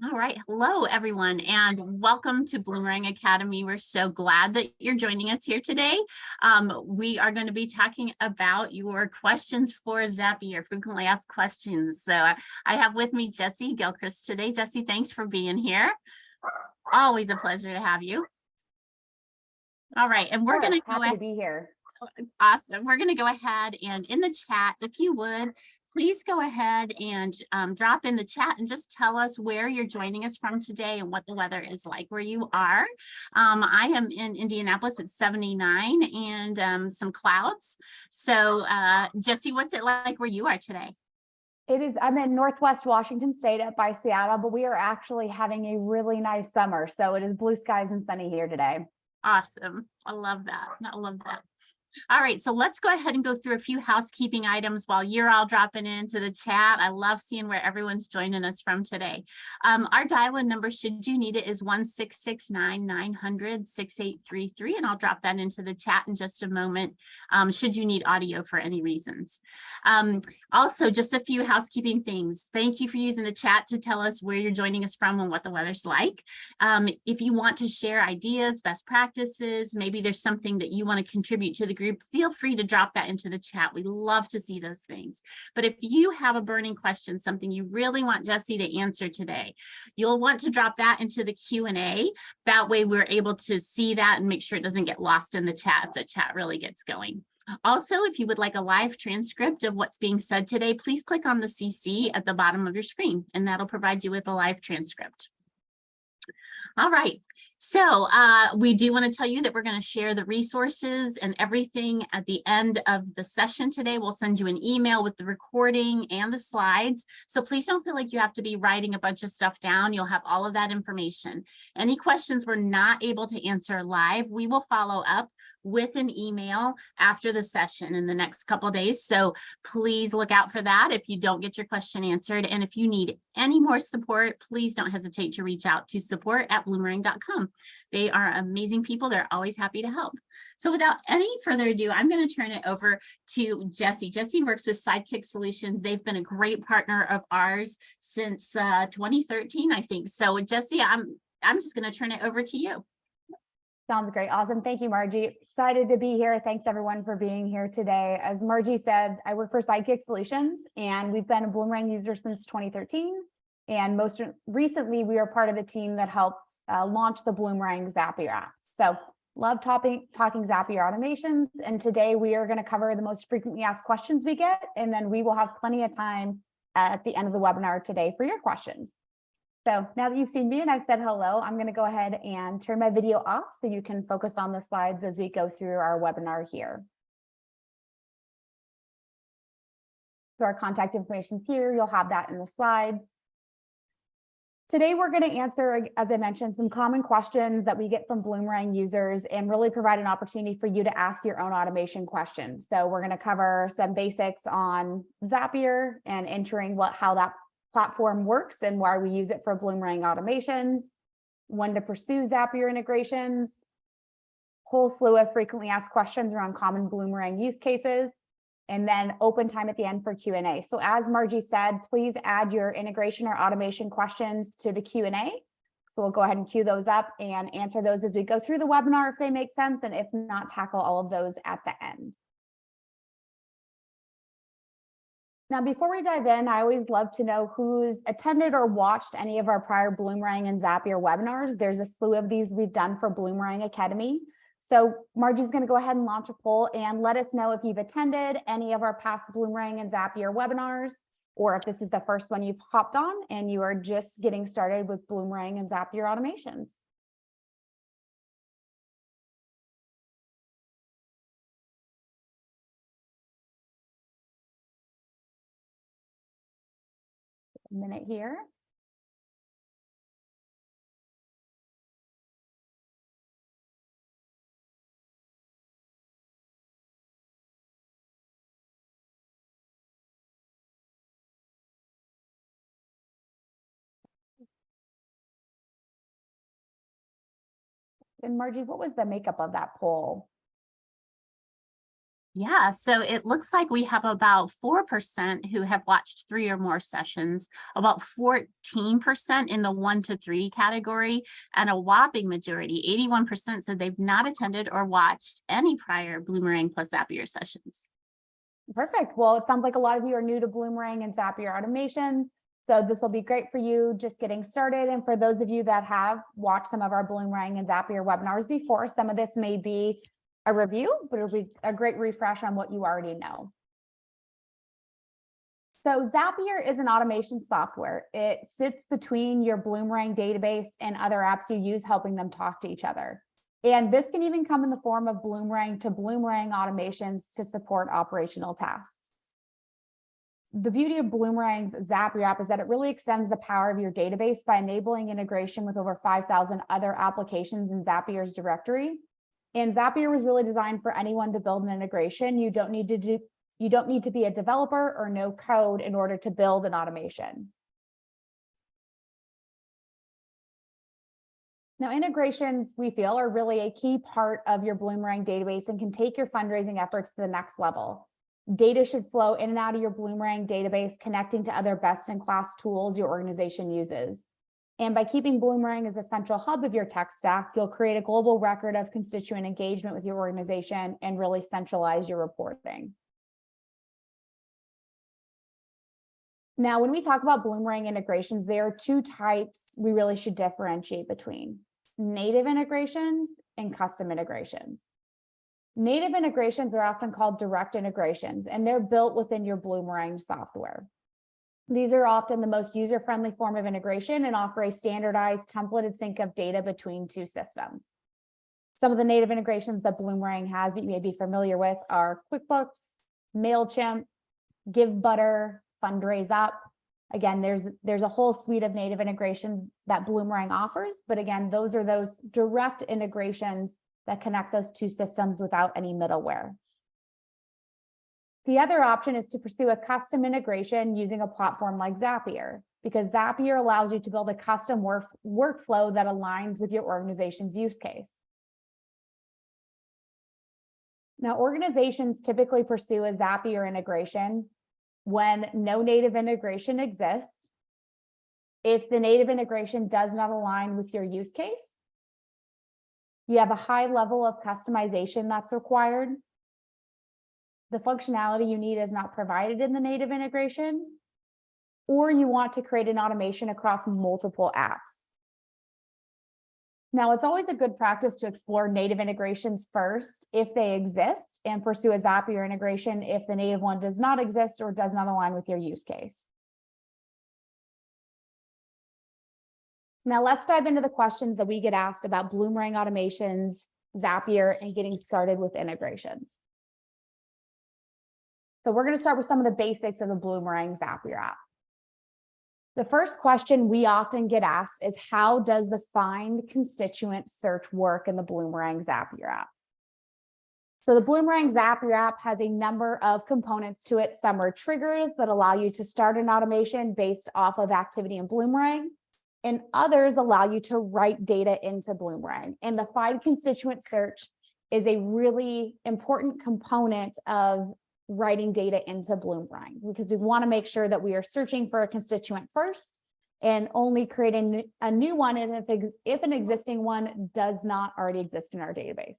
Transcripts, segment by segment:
All right. Hello, everyone, and welcome to Bloomerang Academy. We're so glad that you're joining us here today. We are going to be talking about your questions for Zapier, frequently asked questions. So I have with me Jessie Gilchrist today. Jessie, thanks for being here. Always a pleasure to have you. All right. And we're going to go happy to be here. Awesome. We're going to go ahead and in the chat, if you would, please go ahead and drop in the chat and just tell us where you're joining us from today and what the weather is like where you are. I am in Indianapolis at 79 and some clouds. So Jessie, what's it like where you are today? I'm in Northwest Washington State up by Seattle, but we are actually having a really nice summer. So it is blue skies and sunny here today. Awesome. I love that. I love that. All right, so let's go ahead and go through a few housekeeping items while you're all dropping into the chat. I love seeing where everyone's joining us from today. Our dial-in number, should you need it, is 1-669-900-6833, and I'll drop that into the chat in just a moment, should you need audio for any reasons. Also, just a few housekeeping things. Thank you for using the chat to tell us where you're joining us from and what the weather's like. If you want to share ideas, best practices, maybe there's something that you want to contribute to the group, feel free to drop that into the chat. We love to see those things. But if you have a burning question, something you really want Jessie to answer today, you'll want to drop that into the Q&A. That way we're able to see that and make sure it doesn't get lost in the chat if the chat really gets going. Also, if you would like a live transcript of what's being said today, please click on the CC at the bottom of your screen, and that'll provide you with a live transcript. All right, so we do want to tell you that we're going to share the resources and everything at the end of the session today. We'll send you an email with the recording and the slides. So please don't feel like you have to be writing a bunch of stuff down. You'll have all of that information. Any questions we're not able to answer live, we will follow up with an email after the session in the next couple of days. So please look out for that if you don't get your question answered. And if you need any more support, please don't hesitate to reach out to support@bloomerang.com. They are amazing people. They're always happy to help. So without any further ado, I'm going to turn it over to Jessie. Jessie works with Sidekick Solutions. They've been a great partner of ours since 2013, I think. So Jessie, I'm just going to turn it over to you. Sounds great. Awesome. Thank you, Margie. Excited to be here. Thanks everyone for being here today. As Margie said, I work for Sidekick Solutions and we've been a Bloomerang user since 2013. And most recently, we are part of the team that helped launch the Bloomerang Zapier app. So love talking Zapier automations. And today we are going to cover the most frequently asked questions we get. And then we will have plenty of time at the end of the webinar today for your questions. So now that you've seen me and I've said hello, I'm going to go ahead and turn my video off so you can focus on the slides as we go through our webinar here. So our contact information is here. You'll have that in the slides. Today, we're going to answer, as I mentioned, some common questions that we get from Bloomerang users and really provide an opportunity for you to ask your own automation questions. So we're going to cover some basics on Zapier and entering how that platform works and why we use it for Bloomerang automations, when to pursue Zapier integrations, whole slew of frequently asked questions around common Bloomerang use cases, and then open time at the end for Q&A. So as Margie said, please add your integration or automation questions to the Q&A. So we'll go ahead and queue those up and answer those as we go through the webinar if they make sense, and if not, tackle all of those at the end. Now, before we dive in, I always love to know who's attended or watched any of our prior Bloomerang and Zapier webinars. There's a slew of these we've done for Bloomerang Academy. So Margie's going to go ahead and launch a poll and let us know if you've attended any of our past Bloomerang and Zapier webinars, or if this is the first one you've hopped on and you are just getting started with Bloomerang and Zapier automations. A minute here. And Margie, what was the makeup of that poll? Yeah, so it looks like we have about 4% who have watched 3 or more sessions, about 14% in the 1 to 3 category, and a whopping majority, 81%, said they've not attended or watched any prior Bloomerang plus Zapier sessions. Perfect. Well, it sounds like a lot of you are new to Bloomerang and Zapier automations. So this will be great for you just getting started. And for those of you that have watched some of our Bloomerang and Zapier webinars before, some of this may be a review, but it'll be a great refresh on what you already know. So Zapier is an automation software. It sits between your Bloomerang database and other apps you use, helping them talk to each other. And this can even come in the form of Bloomerang to Bloomerang automations to support operational tasks. The beauty of Bloomerang's Zapier app is that it really extends the power of your database by enabling integration with over 5,000 other applications in Zapier's directory. And Zapier was really designed for anyone to build an integration. You don't need to be a developer or know code in order to build an automation. Now, integrations, we feel, are really a key part of your Bloomerang database and can take your fundraising efforts to the next level. Data should flow in and out of your Bloomerang database, connecting to other best-in-class tools your organization uses. And by keeping Bloomerang as a central hub of your tech stack, you'll create a global record of constituent engagement with your organization and really centralize your reporting. Now, when we talk about Bloomerang integrations, there are 2 types we really should differentiate between: native integrations and custom integrations. Native integrations are often called direct integrations, and they're built within your Bloomerang software. These are often the most user-friendly form of integration and offer a standardized templated sync of data between 2 systems. Some of the native integrations that Bloomerang has that you may be familiar with are QuickBooks, MailChimp, GiveButter, FundraiseUp. Again, there's a whole suite of native integrations that Bloomerang offers, but again, those are those direct integrations that connect those 2 systems without any middleware. The other option is to pursue a custom integration using a platform like Zapier, because Zapier allows you to build a custom workflow that aligns with your organization's use case. Now, organizations typically pursue a Zapier integration when no native integration exists, if the native integration does not align with your use case, you have a high level of customization that's required, the functionality you need is not provided in the native integration, or you want to create an automation across multiple apps. Now, it's always a good practice to explore native integrations first if they exist, and pursue a Zapier integration if the native one does not exist or does not align with your use case. Now, let's dive into the questions that we get asked about Bloomerang automations, Zapier, and getting started with integrations. So we're going to start with some of the basics of the Bloomerang Zapier app. The first question we often get asked is, how does the find constituent search work in the Bloomerang Zapier app? So the Bloomerang Zapier app has a number of components to it. Some are triggers that allow you to start an automation based off of activity in Bloomerang, and others allow you to write data into Bloomerang. And the find constituent search is a really important component of writing data into Bloomerang, because we want to make sure that we are searching for a constituent first and only creating a new one if an existing one does not already exist in our database.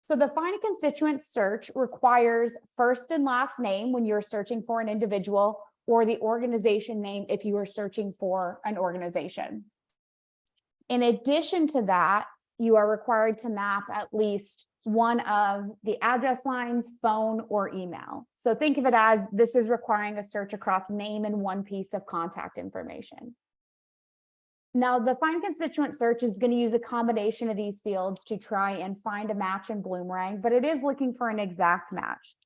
So the find constituent search requires first and last name when you're searching for an individual, or the organization name if you are searching for an organization. In addition to that, you are required to map at least one of the address lines, phone, or email. So think of it as this is requiring a search across name and one piece of contact information. Now, the find constituent search is going to use a combination of these fields to try and find a match in Bloomerang, but it is looking for an exact match.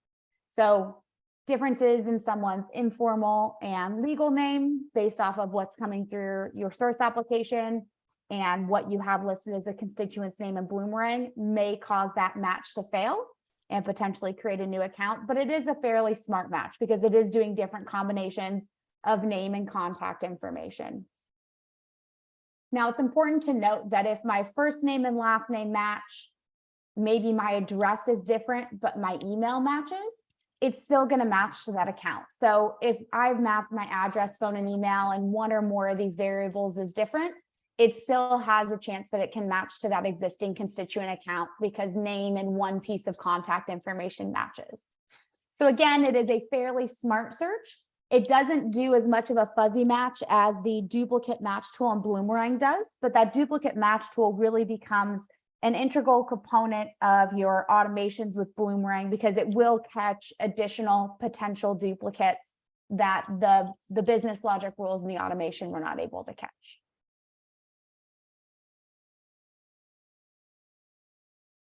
So differences in someone's informal and legal name based off of what's coming through your source application and what you have listed as a constituent's name in Bloomerang may cause that match to fail and potentially create a new account, but it is a fairly smart match because it is doing different combinations of name and contact information. Now, it's important to note that if my first name and last name match, maybe my address is different, but my email matches, it's still going to match to that account. So if I've mapped my address, phone, and email, and one or more of these variables is different, it still has a chance that it can match to that existing constituent account because name and one piece of contact information matches. So again, it is a fairly smart search. It doesn't do as much of a fuzzy match as the duplicate match tool in Bloomerang does, but that duplicate match tool really becomes an integral component of your automations with Bloomerang because it will catch additional potential duplicates that the business logic rules and the automation were not able to catch.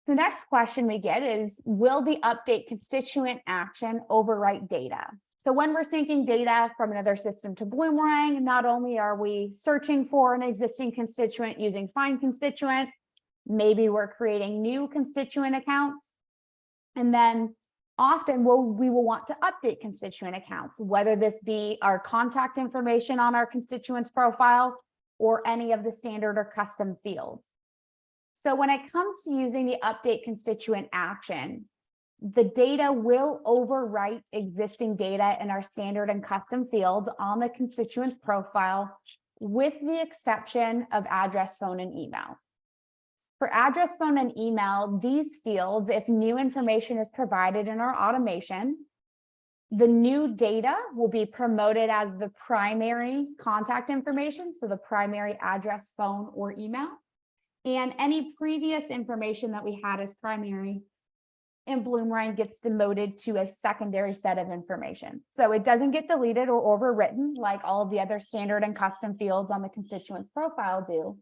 The next question we get is, will the update constituent action overwrite data? So when we're syncing data from another system to Bloomerang, not only are we searching for an existing constituent using find constituent, maybe we're creating new constituent accounts. And then often we will want to update constituent accounts, whether this be our contact information on our constituents profiles or any of the standard or custom fields. So when it comes to using the update constituent action, the data will overwrite existing data in our standard and custom fields on the constituents profile, with the exception of address, phone, and email. For address, phone, and email, these fields, if new information is provided in our automation, the new data will be promoted as the primary contact information, so the primary address, phone, or email. And any previous information that we had as primary in Bloomerang gets demoted to a secondary set of information. So it doesn't get deleted or overwritten like all of the other standard and custom fields on the constituent profile do.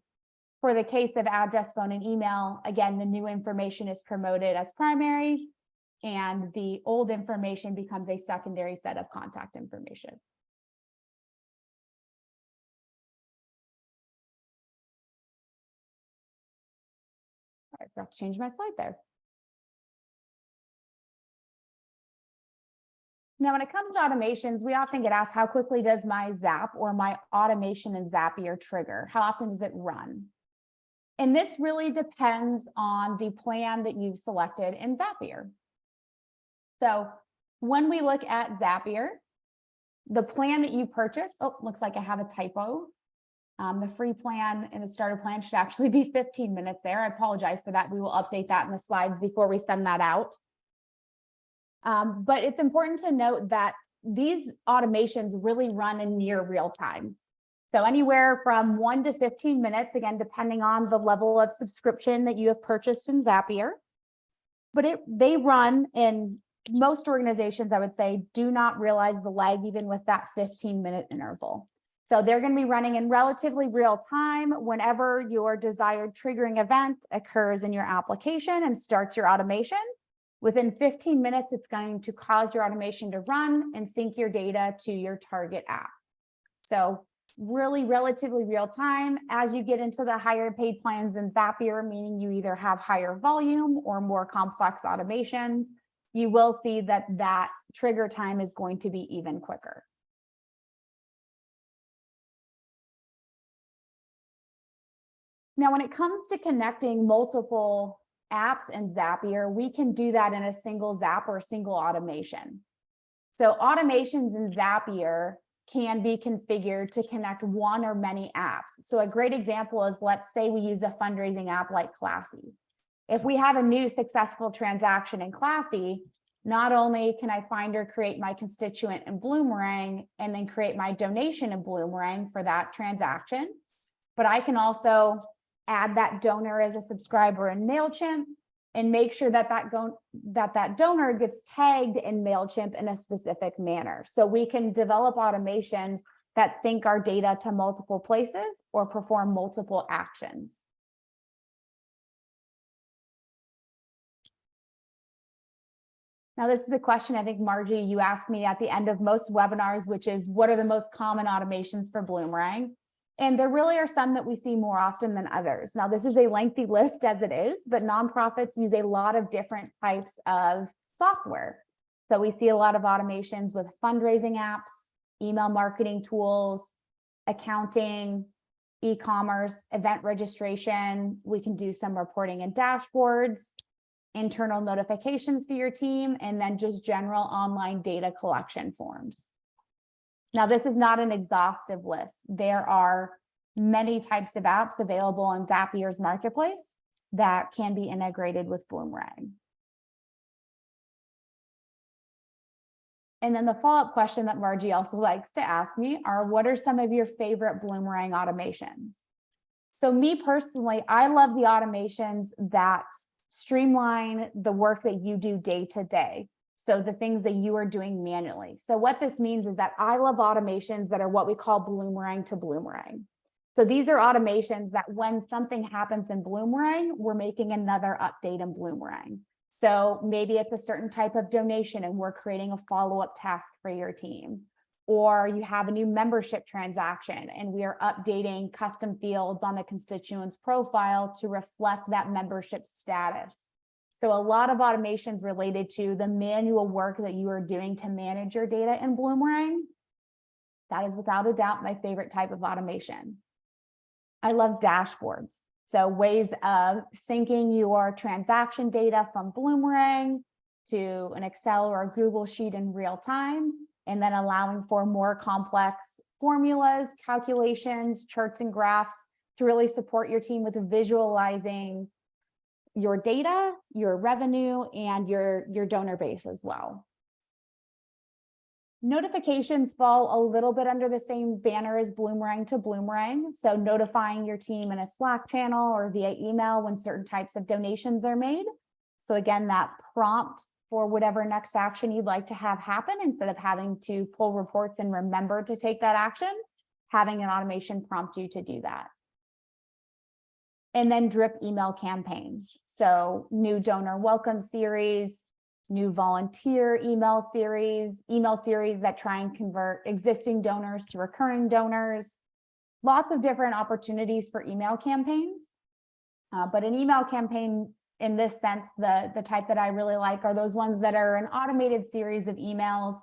For the case of address, phone, and email, again, the new information is promoted as primary and the old information becomes a secondary set of contact information. I forgot to change my slide there. Now, when it comes to automations, we often get asked, how quickly does my Zap or my automation in Zapier trigger? How often does it run? And this really depends on the plan that you've selected in Zapier. So when we look at Zapier, the plan that you purchase, oh, looks like I have a typo. The free plan and the starter plan should actually be 15 minutes there. I apologize for that. We will update that in the slides before we send that out. But it's important to note that these automations really run in near real time. So anywhere from 1 to 15 minutes, again, depending on the level of subscription that you have purchased in Zapier. But they run in most organizations, I would say, do not realize the lag even with that 15-minute interval. So they're going to be running in relatively real time whenever your desired triggering event occurs in your application and starts your automation. Within 15 minutes, it's going to cause your automation to run and sync your data to your target app. So really relatively real time. As you get into the higher paid plans in Zapier, meaning you either have higher volume or more complex automations, you will see that that trigger time is going to be even quicker. Now, when it comes to connecting multiple apps in Zapier, we can do that in a single Zap or a single automation. So automations in Zapier can be configured to connect one or many apps. So a great example is, let's say we use a fundraising app like Classy. If we have a new successful transaction in Classy, not only can I find or create my constituent in Bloomerang and then create my donation in Bloomerang for that transaction, but I can also add that donor as a subscriber in MailChimp and make sure that that donor gets tagged in MailChimp in a specific manner. So we can develop automations that sync our data to multiple places or perform multiple actions. Now, this is a question I think, Margie, you asked me at the end of most webinars, which is, what are the most common automations for Bloomerang? And there really are some that we see more often than others. Now, this is a lengthy list as it is, but nonprofits use a lot of different types of software. So we see a lot of automations with fundraising apps, email marketing tools, accounting, e-commerce, event registration. We can do some reporting and dashboards. internal notifications for your team, and then just general online data collection forms. Now, this is not an exhaustive list. There are many types of apps available on Zapier's marketplace that can be integrated with Bloomerang. And then the follow-up question that Margie also likes to ask me are, what are some of your favorite Bloomerang automations? So me personally, I love the automations that streamline the work that you do day to day. So the things that you are doing manually. So what this means is that I love automations that are what we call Bloomerang to Bloomerang. So these are automations that when something happens in Bloomerang, we're making another update in Bloomerang. So maybe it's a certain type of donation and we're creating a follow-up task for your team. Or you have a new membership transaction and we are updating custom fields on the constituent's profile to reflect that membership status. So a lot of automations related to the manual work that you are doing to manage your data in Bloomerang. That is without a doubt my favorite type of automation. I love dashboards. So ways of syncing your transaction data from Bloomerang to an Excel or a Google Sheet in real time, and then allowing for more complex formulas, calculations, charts, and graphs to really support your team with visualizing your data, your revenue, and your donor base as well. Notifications fall a little bit under the same banner as Bloomerang to Bloomerang. So notifying your team in a Slack channel or via email when certain types of donations are made. So again, that prompt for whatever next action you'd like to have happen, instead of having to pull reports and remember to take that action, having an automation prompt you to do that. And then drip email campaigns. So new donor welcome series, new volunteer email series that try and convert existing donors to recurring donors. Lots of different opportunities for email campaigns. But an email campaign in this sense, the type that I really like are those ones that are an automated series of emails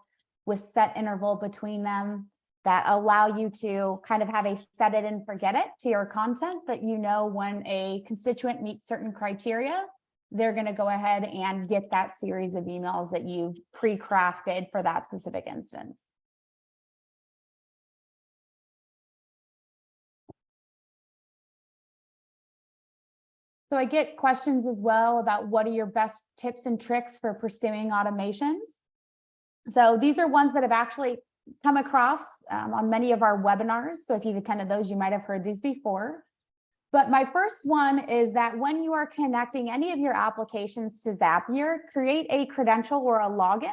with set interval between them that allow you to kind of have a set it and forget it to your content, that you know when a constituent meets certain criteria, they're going to go ahead and get that series of emails that you've pre-crafted for that specific instance. So I get questions as well about what are your best tips and tricks for pursuing automations. So these are ones that have actually come across on many of our webinars. So if you've attended those, you might have heard these before. But my first one is that when you are connecting any of your applications to Zapier, create a credential or a login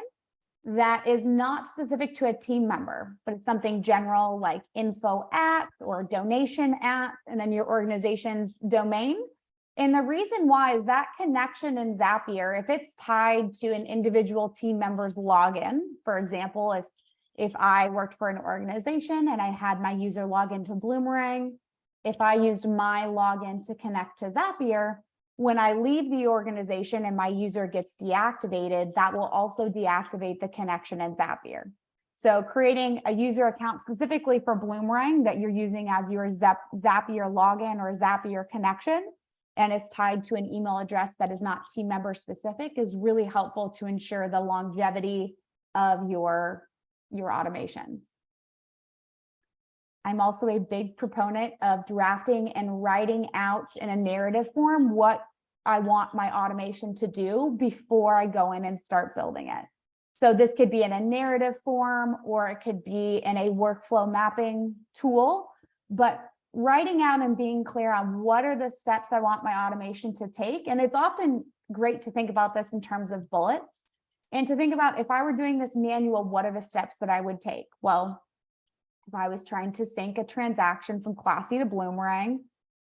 that is not specific to a team member, but it's something general like info at or donation at, and then your organization's domain. And the reason why is that connection in Zapier, if it's tied to an individual team member's login, for example, if I worked for an organization and I had my user login to Bloomerang, if I used my login to connect to Zapier, when I leave the organization and my user gets deactivated, that will also deactivate the connection in Zapier. So creating a user account specifically for Bloomerang that you're using as your Zapier login or Zapier connection, and it's tied to an email address that is not team member specific, is really helpful to ensure the longevity of your automations. I'm also a big proponent of drafting and writing out in a narrative form what I want my automation to do before I go in and start building it. So this could be in a narrative form, or it could be in a workflow mapping tool, but writing out and being clear on what are the steps I want my automation to take. And it's often great to think about this in terms of bullets and to think about, if I were doing this manual, what are the steps that I would take? Well, if I was trying to sync a transaction from Classy to Bloomerang,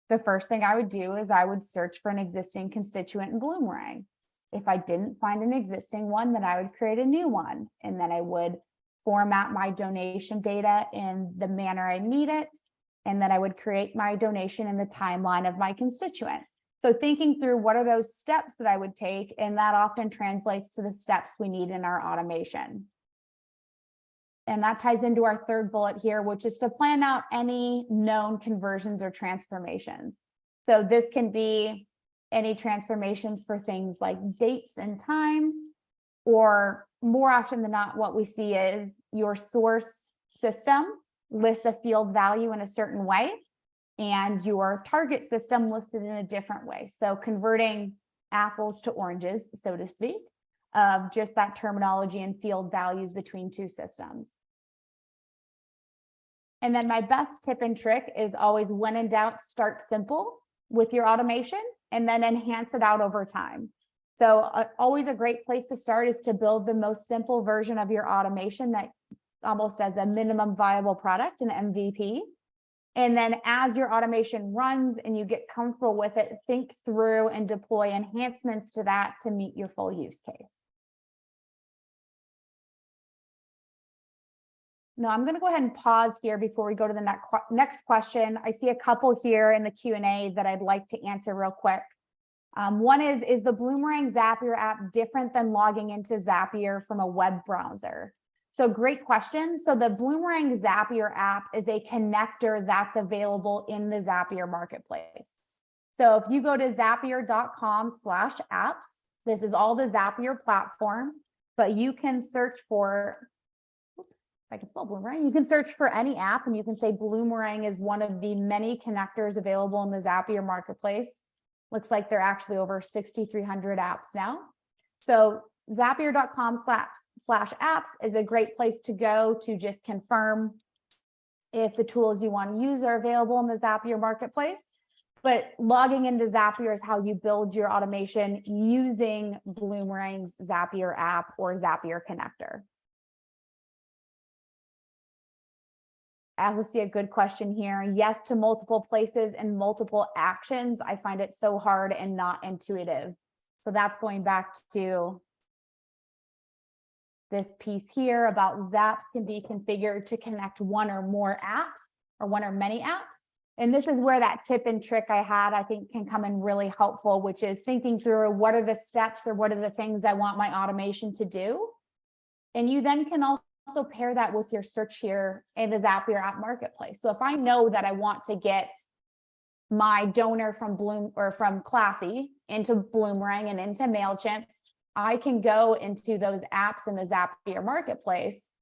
the first thing I would do is I would search for an existing constituent in Bloomerang. If I didn't find an existing one, then I would create a new one. And then I would format my donation data in the manner I need it. And then I would create my donation in the timeline of my constituent. So thinking through what are those steps that I would take, and that often translates to the steps we need in our automation. And that ties into our third bullet here, which is to plan out any known conversions or transformations. So this can be any transformations for things like dates and times, or more often than not, what we see is your source system lists a field value in a certain way, and your target system listed in a different way. So converting apples to oranges, so to speak, of just that terminology and field values between two systems. And then my best tip and trick is always, when in doubt, start simple with your automation and then enhance it out over time. So always a great place to start is to build the most simple version of your automation that almost as a minimum viable product, an MVP. And then as your automation runs and you get comfortable with it, think through and deploy enhancements to that to meet your full use case. Now I'm going to go ahead and pause here before we go to the next question. I see a couple here in the Q&A that I'd like to answer real quick. One is the Bloomerang Zapier app different than logging into Zapier from a web browser? So great question. So the Bloomerang Zapier app is a connector that's available in the Zapier marketplace. So if you go to zapier.com/apps, this is all the Zapier platform, but you can search for, oops, I can spell Bloomerang. You can search for any app and you can say Bloomerang is one of the many connectors available in the Zapier marketplace. Looks like they're actually over 6,300 apps now. So zapier.com/apps is a great place to go to just confirm if the tools you want to use are available in the Zapier marketplace. But logging into Zapier is how you build your automation using Bloomerang's Zapier app or Zapier connector. I also see a good question here. Yes to multiple places and multiple actions. I find it so hard and not intuitive. So that's going back to this piece here about Zaps can be configured to connect one or more apps or one or many apps. And this is where that tip and trick I had, I think, can come in really helpful, which is thinking through what are the steps or what are the things I want my automation to do. And you then can also pair that with your search here in the Zapier app marketplace. So if I know that I want to get my donor from from Classy into Bloomerang and into MailChimp, I can go into those apps in the Zapier marketplace.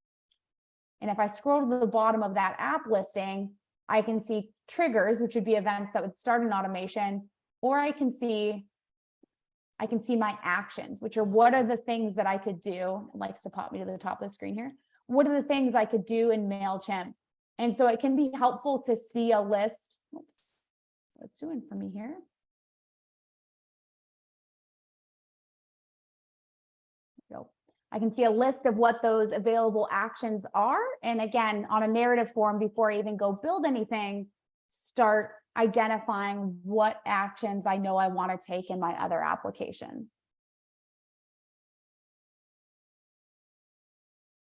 And if I scroll to the bottom of that app listing, I can see triggers, which would be events that would start an automation, or I can see my actions, which are what are the things that I could do. It likes to pop me to the top of the screen here. What are the things I could do in MailChimp? And so it can be helpful to see a list. Oops, so it's doing for me here. I can see a list of what those available actions are. And again, on a narrative form, before I even go build anything, start identifying what actions I know I want to take in my other applications.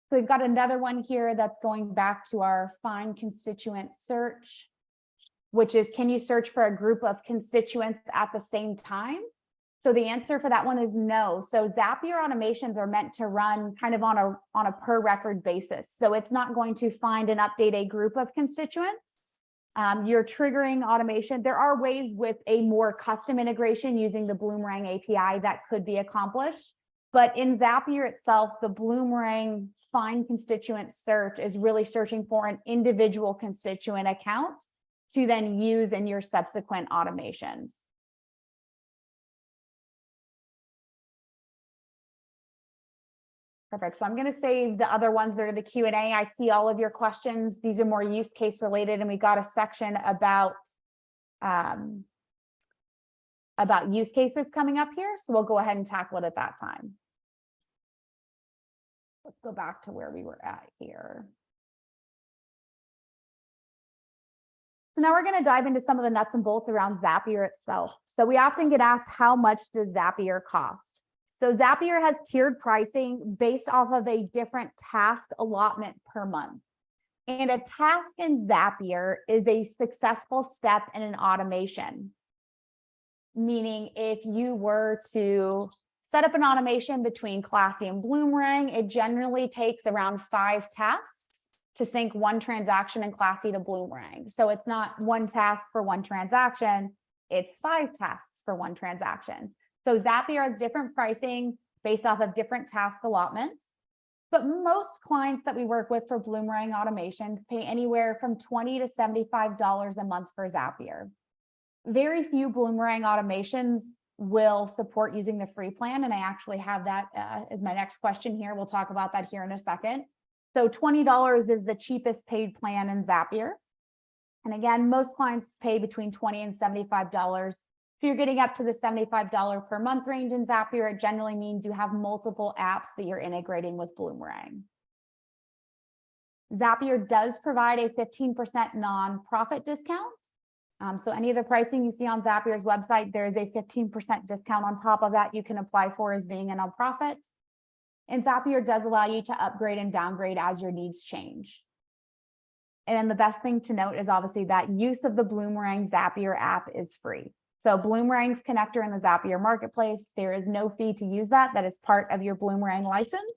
So we've got another one here that's going back to our find constituent search, which is, can you search for a group of constituents at the same time? So the answer for that one is no. So Zapier automations are meant to run kind of on a per record basis. So it's not going to find and update a group of constituents. You're triggering automation. There are ways with a more custom integration using the Bloomerang API that could be accomplished. But in Zapier itself, the Bloomerang find constituent search is really searching for an individual constituent account to then use in your subsequent automations. Perfect. So I'm going to save the other ones that are the Q&A. I see all of your questions. These are more use case related, and we got a section about use cases coming up here. So we'll go ahead and tackle it at that time. Let's go back to where we were at here. So now we're going to dive into some of the nuts and bolts around Zapier itself. So we often get asked, how much does Zapier cost? So Zapier has tiered pricing based off of a different task allotment per month. And a task in Zapier is a successful step in an automation. Meaning if you were to set up an automation between Classy and Bloomerang, it generally takes around 5 tasks to sync one transaction in Classy to Bloomerang. So it's not one task for one transaction. it's 5 tasks for one transaction. So Zapier has different pricing based off of different task allotments. But most clients that we work with for Bloomerang automations pay anywhere from $20 to $75 a month for Zapier. Very few Bloomerang automations will support using the free plan, and I actually have that as my next question here. We'll talk about that here in a second. So $20 is the cheapest paid plan in Zapier. And again, most clients pay between $20 and $75. If you're getting up to the $75 per month range in Zapier, it generally means you have multiple apps that you're integrating with Bloomerang. Zapier does provide a 15% nonprofit discount. So any of the pricing you see on Zapier's website, there is a 15% discount on top of that you can apply for as being a nonprofit. And Zapier does allow you to upgrade and downgrade as your needs change. And then the best thing to note is obviously that use of the Bloomerang Zapier app is free. So Bloomerang's connector in the Zapier marketplace, there is no fee to use that. That is part of your Bloomerang license.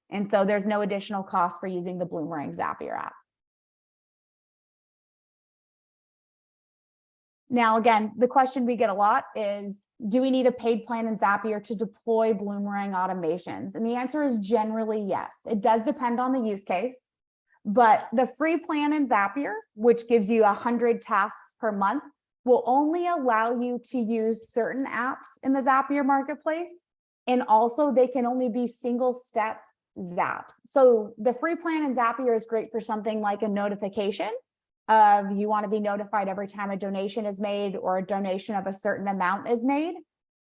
And so there's no additional cost for using the Bloomerang Zapier app. Now, again, the question we get a lot is, do we need a paid plan in Zapier to deploy Bloomerang automations? And the answer is generally yes. It does depend on the use case, but the free plan in Zapier, which gives you 100 tasks per month, will only allow you to use certain apps in the Zapier marketplace. And also they can only be single step zaps. So the free plan in Zapier is great for something like a notification. You want to be notified every time a donation is made or a donation of a certain amount is made.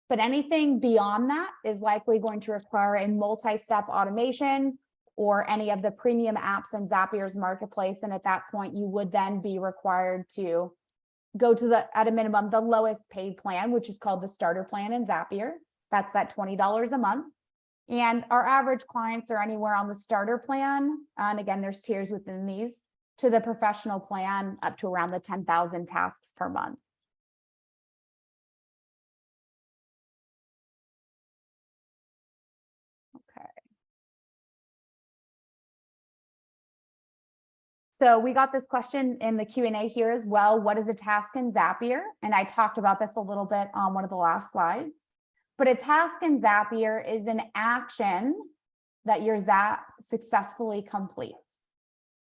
But anything beyond that is likely going to require a multi-step automation or any of the premium apps in Zapier's marketplace. And at that point, you would then be required to go to at a minimum, the lowest paid plan, which is called the starter plan in Zapier. That's that $20 a month. And our average clients are anywhere on the starter plan. And again, there's tiers within these, to the professional plan up to around the 10,000 tasks per month. Okay. So we got this question in the Q&A here as well. What is a task in Zapier? And I talked about this a little bit on one of the last slides. But a task in Zapier is an action that your Zap successfully completes.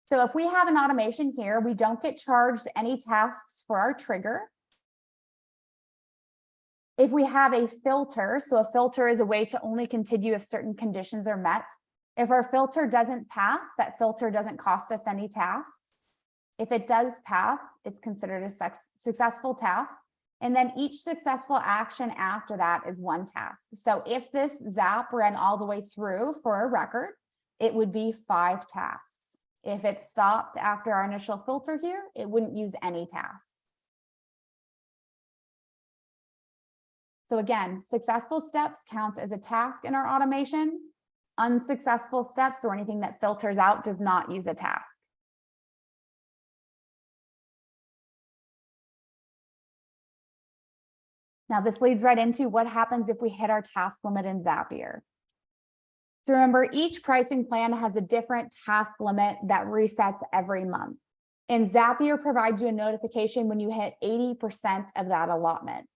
So if we have an automation here, we don't get charged any tasks for our trigger. If we have a filter, so a filter is a way to only continue if certain conditions are met. If our filter doesn't pass, that filter doesn't cost us any tasks. If it does pass, it's considered a successful task. And then each successful action after that is one task. So if this Zap ran all the way through for a record, it would be 5 tasks. If it stopped after our initial filter here, it wouldn't use any tasks. So again, successful steps count as a task in our automation. Unsuccessful steps or anything that filters out does not use a task. Now this leads right into what happens if we hit our task limit in Zapier. So remember, each pricing plan has a different task limit that resets every month. And Zapier provides you a notification when you hit 80% of that allotment.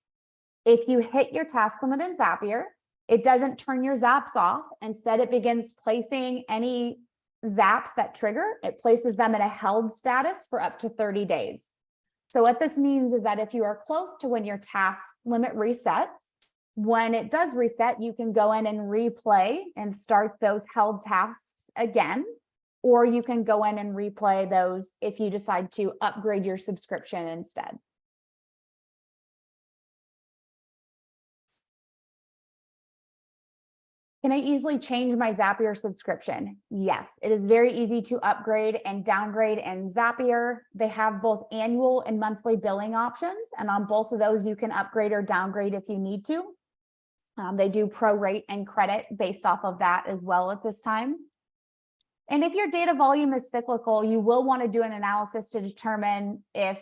If you hit your task limit in Zapier, it doesn't turn your zaps off. Instead, it begins placing any zaps that trigger. It places them in a held status for up to 30 days. So what this means is that if you are close to when your task limit resets, when it does reset, you can go in and replay and start those held tasks again, or you can go in and replay those if you decide to upgrade your subscription instead. Can I easily change my Zapier subscription? Yes, it is very easy to upgrade and downgrade in Zapier. They have both annual and monthly billing options, and on both of those, you can upgrade or downgrade if you need to. They do prorate and credit based off of that as well at this time. And if your data volume is cyclical, you will want to do an analysis to determine if,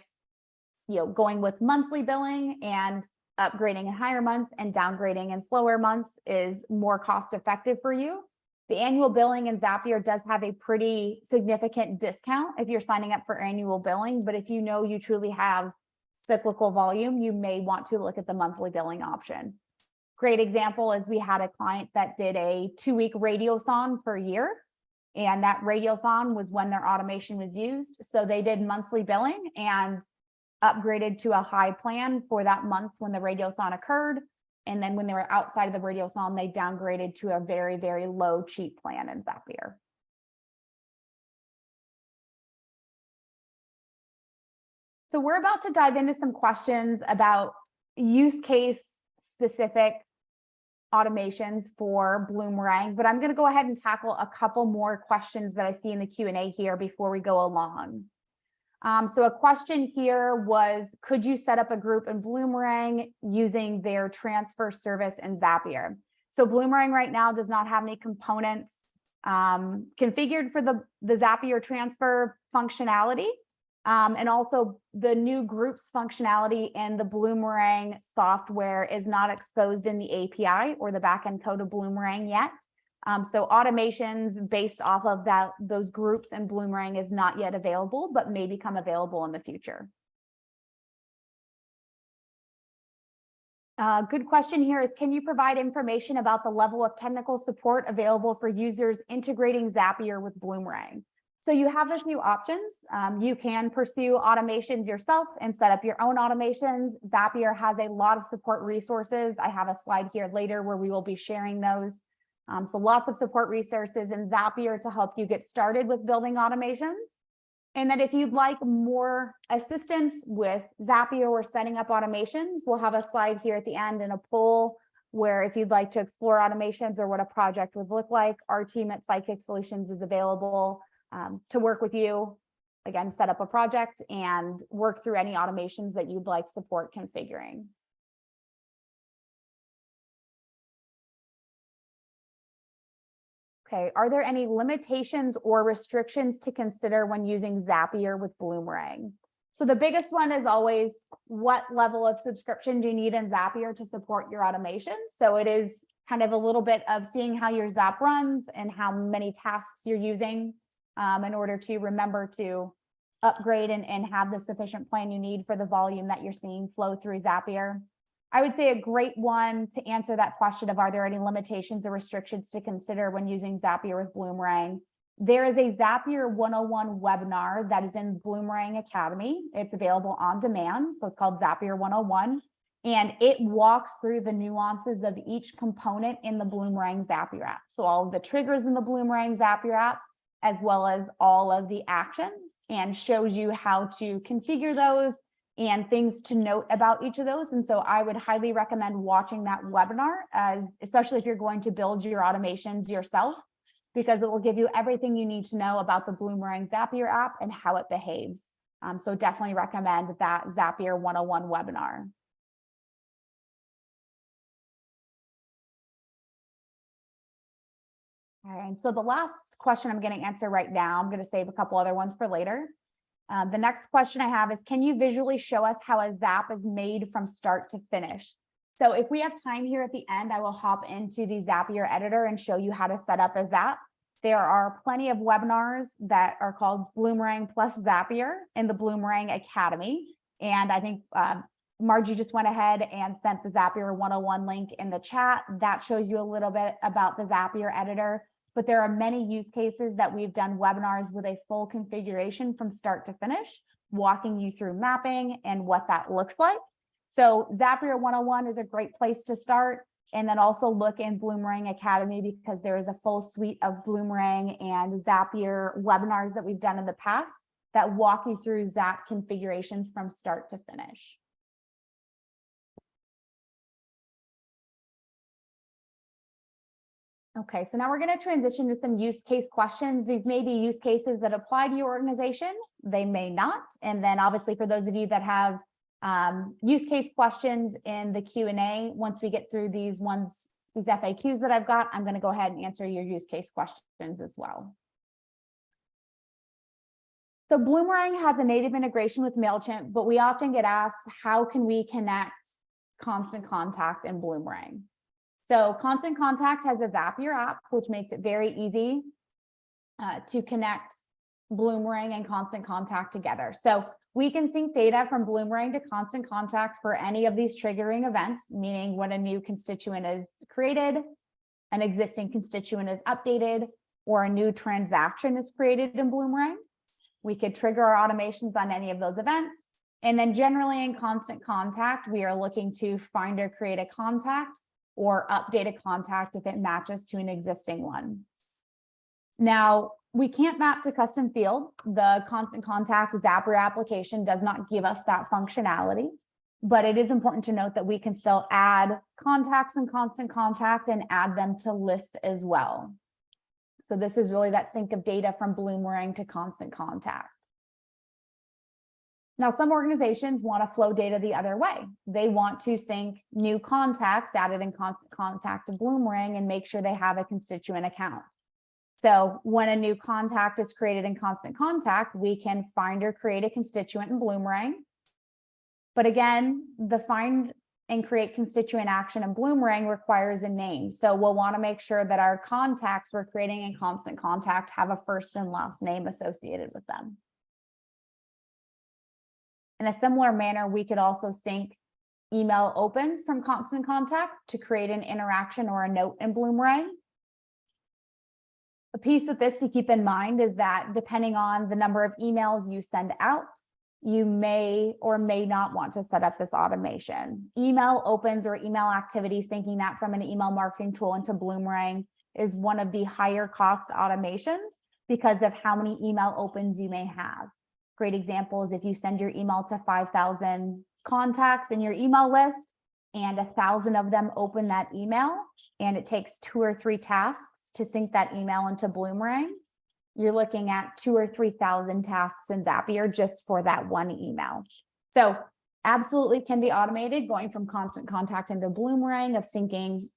going with monthly billing and upgrading in higher months and downgrading in slower months is more cost effective for you. The annual billing in Zapier does have a pretty significant discount if you're signing up for annual billing, but if you truly have cyclical volume, you may want to look at the monthly billing option. Great example is we had a client that did a 2-week radiothon per year, and that radiothon was when their automation was used. So they did monthly billing and upgraded to a high plan for that month when the radiothon occurred. And then when they were outside of the radiothon, they downgraded to a very, very low cheap plan in Zapier. So we're about to dive into some questions about use case specific automations for Bloomerang, but I'm going to go ahead and tackle a couple more questions that I see in the Q&A here before we go along. So a question here was, could you set up a group in Bloomerang using their transfer service in Zapier? So Bloomerang right now does not have any components configured for the Zapier transfer functionality. And also the new groups functionality in the Bloomerang software is not exposed in the API or the backend code of Bloomerang yet. So automations based off of those groups in Bloomerang is not yet available, but may become available in the future. Good question here is, can you provide information about the level of technical support available for users integrating Zapier with Bloomerang? So you have a few options. You can pursue automations yourself and set up your own automations. Zapier has a lot of support resources. I have a slide here later where we will be sharing those. So lots of support resources in Zapier to help you get started with building automations. And then if you'd like more assistance with Zapier or setting up automations, we'll have a slide here at the end and a poll where if you'd like to explore automations or what a project would look like, our team at Sidekick Solutions is available to work with you, again, set up a project and work through any automations that you'd like support configuring. Okay, are there any limitations or restrictions to consider when using Zapier with Bloomerang? So the biggest one is always, what level of subscription do you need in Zapier to support your automation? So it is kind of a little bit of seeing how your Zap runs and how many tasks you're using in order to remember to upgrade and have the sufficient plan you need for the volume that you're seeing flow through Zapier. I would say a great one to answer that question of, are there any limitations or restrictions to consider when using Zapier with Bloomerang? There is a Zapier 101 webinar that is in Bloomerang Academy. It's available on demand. So it's called Zapier 101. And it walks through the nuances of each component in the Bloomerang Zapier app. So all of the triggers in the Bloomerang Zapier app, as well as all of the actions, and shows you how to configure those and things to note about each of those. And so I would highly recommend watching that webinar, especially if you're going to build your automations yourself, because it will give you everything you need to know about the Bloomerang Zapier app and how it behaves. So definitely recommend that Zapier 101 webinar. All right, so the last question I'm going to answer right now, I'm going to save a couple other ones for later. The next question I have is, can you visually show us how a Zap is made from start to finish? So if we have time here at the end, I will hop into the Zapier editor and show you how to set up a Zap. There are plenty of webinars that are called Bloomerang plus Zapier in the Bloomerang Academy. And I think Margie just went ahead and sent the Zapier 101 link in the chat. That shows you a little bit about the Zapier editor. But there are many use cases that we've done webinars with a full configuration from start to finish, walking you through mapping and what that looks like. So Zapier 101 is a great place to start. And then also look in Bloomerang Academy, because there is a full suite of Bloomerang and Zapier webinars that we've done in the past that walk you through Zap configurations from start to finish. Okay, so now we're going to transition to some use case questions. These may be use cases that apply to your organization. They may not. And then obviously for those of you that have use case questions in the Q&A, once we get through these FAQs that I've got, I'm going to go ahead and answer your use case questions as well. So Bloomerang has a native integration with MailChimp, but we often get asked, how can we connect Constant Contact and Bloomerang? So Constant Contact has a Zapier app, which makes it very easy to connect Bloomerang and Constant Contact together. So We can sync data from Bloomerang to Constant Contact for any of these triggering events, meaning when a new constituent is created, an existing constituent is updated, or a new transaction is created in Bloomerang. We could trigger our automations on any of those events. And then generally in Constant Contact, we are looking to find or create a contact or update a contact if it matches to an existing one. Now, we can't map to custom fields. The Constant Contact Zapier application does not give us that functionality, but it is important to note that we can still add contacts in Constant Contact and add them to lists as well. So this is really that sync of data from Bloomerang to Constant Contact. Now, some organizations want to flow data the other way. They want to sync new contacts added in Constant Contact to Bloomerang and make sure they have a constituent account. So when a new contact is created in Constant Contact, we can find or create a constituent in Bloomerang. But again, the find and create constituent action in Bloomerang requires a name. So we'll want to make sure that our contacts we're creating in Constant Contact have a first and last name associated with them. In a similar manner, we could also sync email opens from Constant Contact to create an interaction or a note in Bloomerang. A piece with this to keep in mind is that depending on the number of emails you send out, you may or may not want to set up this automation. Email opens or email activity, syncing that from an email marketing tool into Bloomerang is one of the higher cost automations because of how many email opens you may have. Great example is if you send your email to 5,000 contacts in your email list and 1,000 of them open that email and it takes 2 or 3 tasks to sync that email into Bloomerang, you're looking at 2,000 or 3,000 tasks in Zapier just for that one email. So absolutely can be automated going from Constant Contact into Bloomerang of syncing,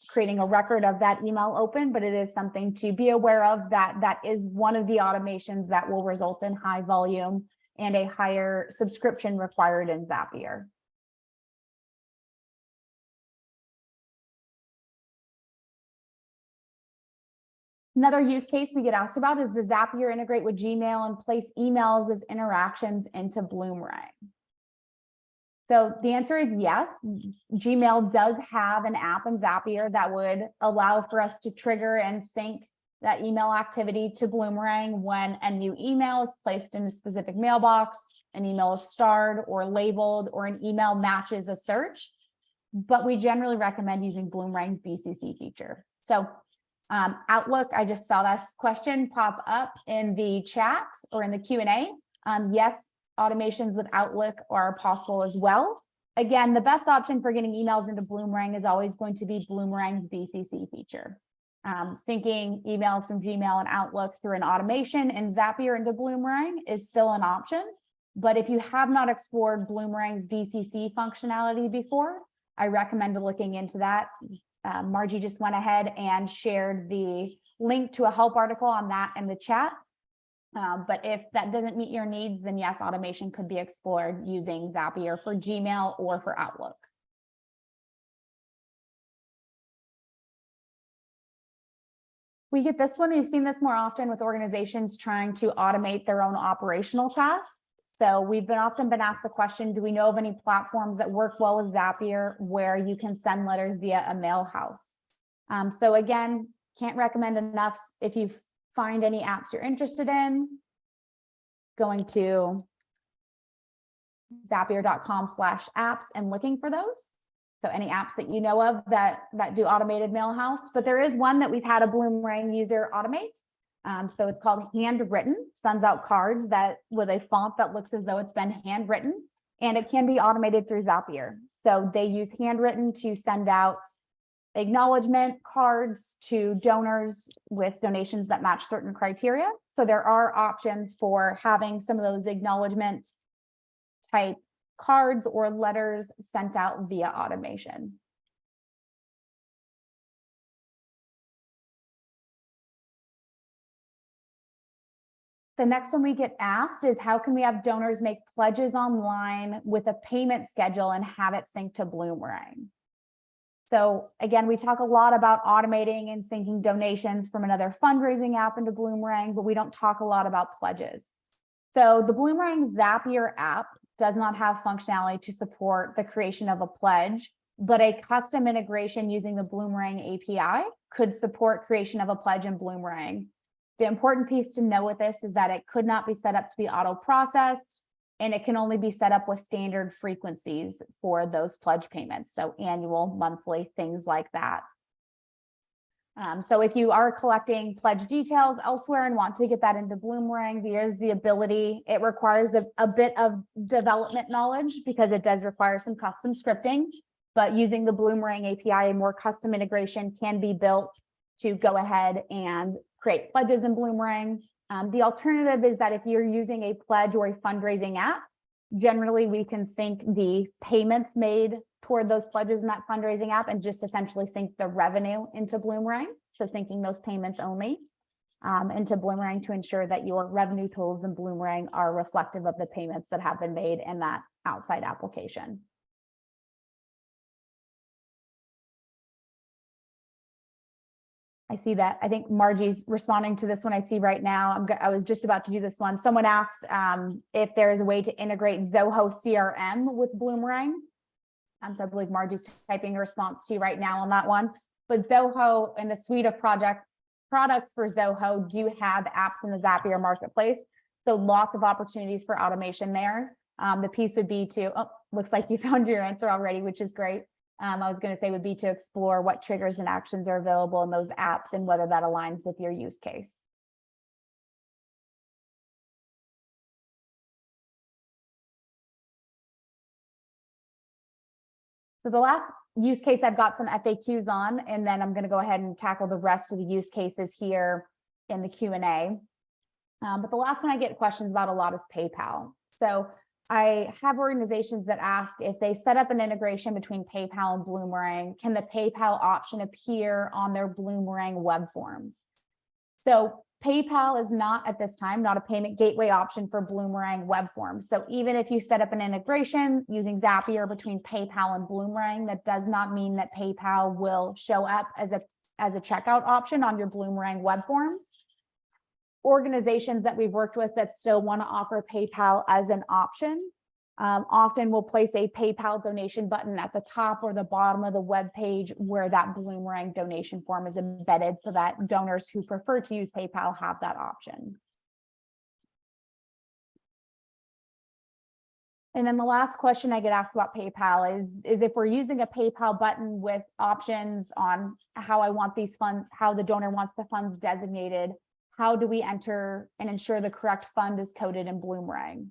creating a record of that email open, but it is something to be aware of that is one of the automations that will result in high volume and a higher subscription required in Zapier. Another use case we get asked about is, does Zapier integrate with Gmail and place emails as interactions into Bloomerang? So the answer is yes. Gmail does have an app in Zapier that would allow for us to trigger and sync that email activity to Bloomerang when a new email is placed in a specific mailbox, an email is starred or labeled, or an email matches a search. But we generally recommend using Bloomerang's BCC feature. So Outlook, I just saw this question pop up in the chat or in the Q&A. Yes, automations with Outlook are possible as well. Again, the best option for getting emails into Bloomerang is always going to be Bloomerang's BCC feature. Syncing emails from Gmail and Outlook through an automation and Zapier into Bloomerang is still an option. But if you have not explored Bloomerang's BCC functionality before, I recommend looking into that. Margie just went ahead and shared the link to a help article on that in the chat. But if that doesn't meet your needs, then yes, automation could be explored using Zapier for Gmail or for Outlook. We get this one. We've seen this more often with organizations trying to automate their own operational tasks. So we've often been asked the question, do we know of any platforms that work well with Zapier where you can send letters via a mail house? So again, can't recommend enough. If you find any apps you're interested in, going to zapier.com/apps and looking for those. So any apps that you know of that do automated mail house, but there is one that we've had a Bloomerang user automate. So it's called Handwritten, sends out cards that with a font that looks as though it's been handwritten, and it can be automated through Zapier. So they use Handwritten to send out acknowledgement cards to donors with donations that match certain criteria. So there are options for having some of those acknowledgement type cards or letters sent out via automation. The next one we get asked is, how can we have donors make pledges online with a payment schedule and have it synced to Bloomerang? So again, we talk a lot about automating and syncing donations from another fundraising app into Bloomerang, but we don't talk a lot about pledges. So the Bloomerang Zapier app does not have functionality to support the creation of a pledge, but a custom integration using the Bloomerang API could support creation of a pledge in Bloomerang. The important piece to know with this is that it could not be set up to be auto-processed, and it can only be set up with standard frequencies for those pledge payments. So annual, monthly, things like that. So if you are collecting pledge details elsewhere and want to get that into Bloomerang, there's the ability. It requires a bit of development knowledge because it does require some custom scripting, but using the Bloomerang API, a more custom integration can be built to go ahead and create pledges in Bloomerang. The alternative is that if you're using a pledge or a fundraising app, generally we can sync the payments made toward those pledges in that fundraising app and just essentially sync the revenue into Bloomerang. So syncing those payments only into Bloomerang to ensure that your revenue totals in Bloomerang are reflective of the payments that have been made in that outside application. I see that. I think Margie's responding to this one I see right now. I was just about to do this one. Someone asked if there is a way to integrate Zoho CRM with Bloomerang. So I believe Margie's typing a response to you right now on that one. But Zoho and the suite of products for Zoho do have apps in the Zapier marketplace. So lots of opportunities for automation there. The piece would be to, looks like you found your answer already, which is great. I was going to say would be to explore what triggers and actions are available in those apps and whether that aligns with your use case. So the last use case I've got some FAQs on, and then I'm going to go ahead and tackle the rest of the use cases here in the Q&A. But the last one I get questions about a lot is PayPal. So I have organizations that ask if they set up an integration between PayPal and Bloomerang, can the PayPal option appear on their Bloomerang web forms? So PayPal is not at this time, not a payment gateway option for Bloomerang web forms. So even if you set up an integration using Zapier between PayPal and Bloomerang, that does not mean that PayPal will show up as a checkout option on your Bloomerang web forms. Organizations that we've worked with that still want to offer PayPal as an option often will place a PayPal donation button at the top or the bottom of the web page where that Bloomerang donation form is embedded so that donors who prefer to use PayPal have that option. And then the last question I get asked about PayPal is if we're using a PayPal button with options on how I want these funds, how the donor wants the funds designated, how do we enter and ensure the correct fund is coded in Bloomerang?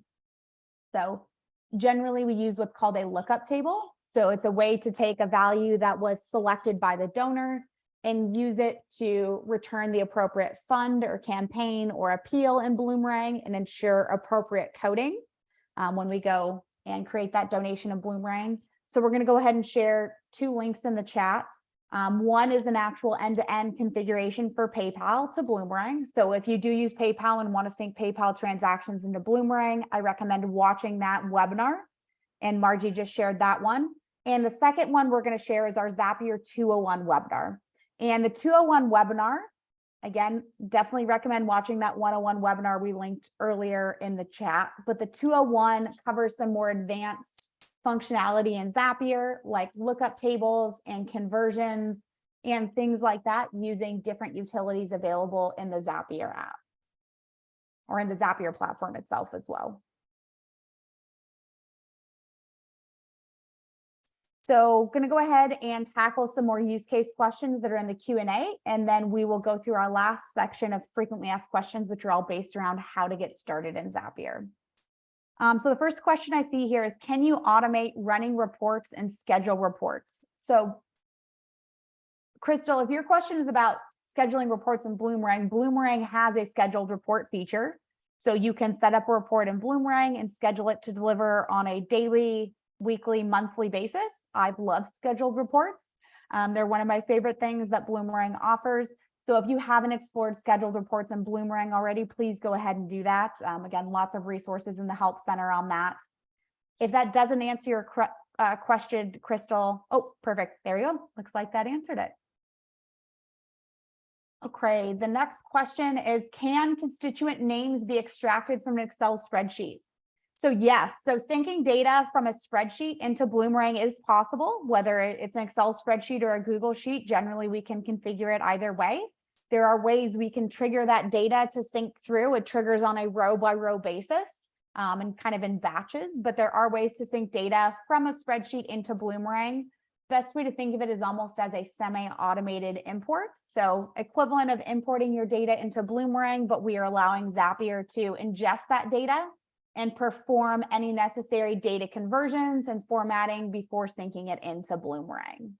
So generally we use what's called a lookup table. So it's a way to take a value that was selected by the donor and use it to return the appropriate fund or campaign or appeal in Bloomerang and ensure appropriate coding when we go and create that donation in Bloomerang. So we're going to go ahead and share two links in the chat. One is an actual end-to-end configuration for PayPal to Bloomerang. So if you do use PayPal and want to sync PayPal transactions into Bloomerang, I recommend watching that webinar. And Margie just shared that one. And the second one we're going to share is our Zapier 201 webinar. And the 201 webinar, again, definitely recommend watching that 101 webinar we linked earlier in the chat. But the 201 covers some more advanced functionality in Zapier, like lookup tables and conversions and things like that using different utilities available in the Zapier app or in the Zapier platform itself as well. So going to go ahead and tackle some more use case questions that are in the Q&A, and then we will go through our last section of frequently asked questions, which are all based around how to get started in Zapier. So the first question I see here is, can you automate running reports and schedule reports? So Crystal, if your question is about scheduling reports in Bloomerang, Bloomerang has a scheduled report feature. So you can set up a report in Bloomerang and schedule it to deliver on a daily, weekly, monthly basis. I've loved scheduled reports. They're one of my favorite things that Bloomerang offers. So if you haven't explored scheduled reports in Bloomerang already, please go ahead and do that. Again, lots of resources in the Help Center on that. If that doesn't answer your question, Crystal, oh, perfect. There you go. Looks like that answered it. Okay, the next question is, can constituent names be extracted from an Excel spreadsheet? So yes, so syncing data from a spreadsheet into Bloomerang is possible, whether it's an Excel spreadsheet or a Google Sheet. Generally, we can configure it either way. There are ways we can trigger that data to sync through. It triggers on a row by row basis and kind of in batches, but there are ways to sync data from a spreadsheet into Bloomerang. Best way to think of it is almost as a semi-automated import. So equivalent of importing your data into Bloomerang, but we are allowing Zapier to ingest that data and perform any necessary data conversions and formatting before syncing it into Bloomerang.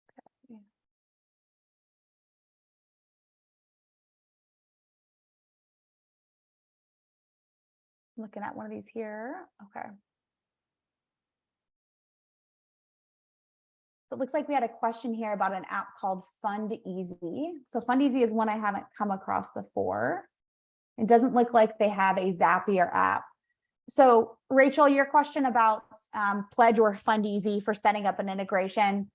Okay. Looking at one of these here. Okay. It looks like we had a question here about an app called Fund Easy. So Fund Easy is one I haven't come across before. It doesn't look like they have a Zapier app. So Rachel, your question about Pledge or Fund Easy for setting up an integration.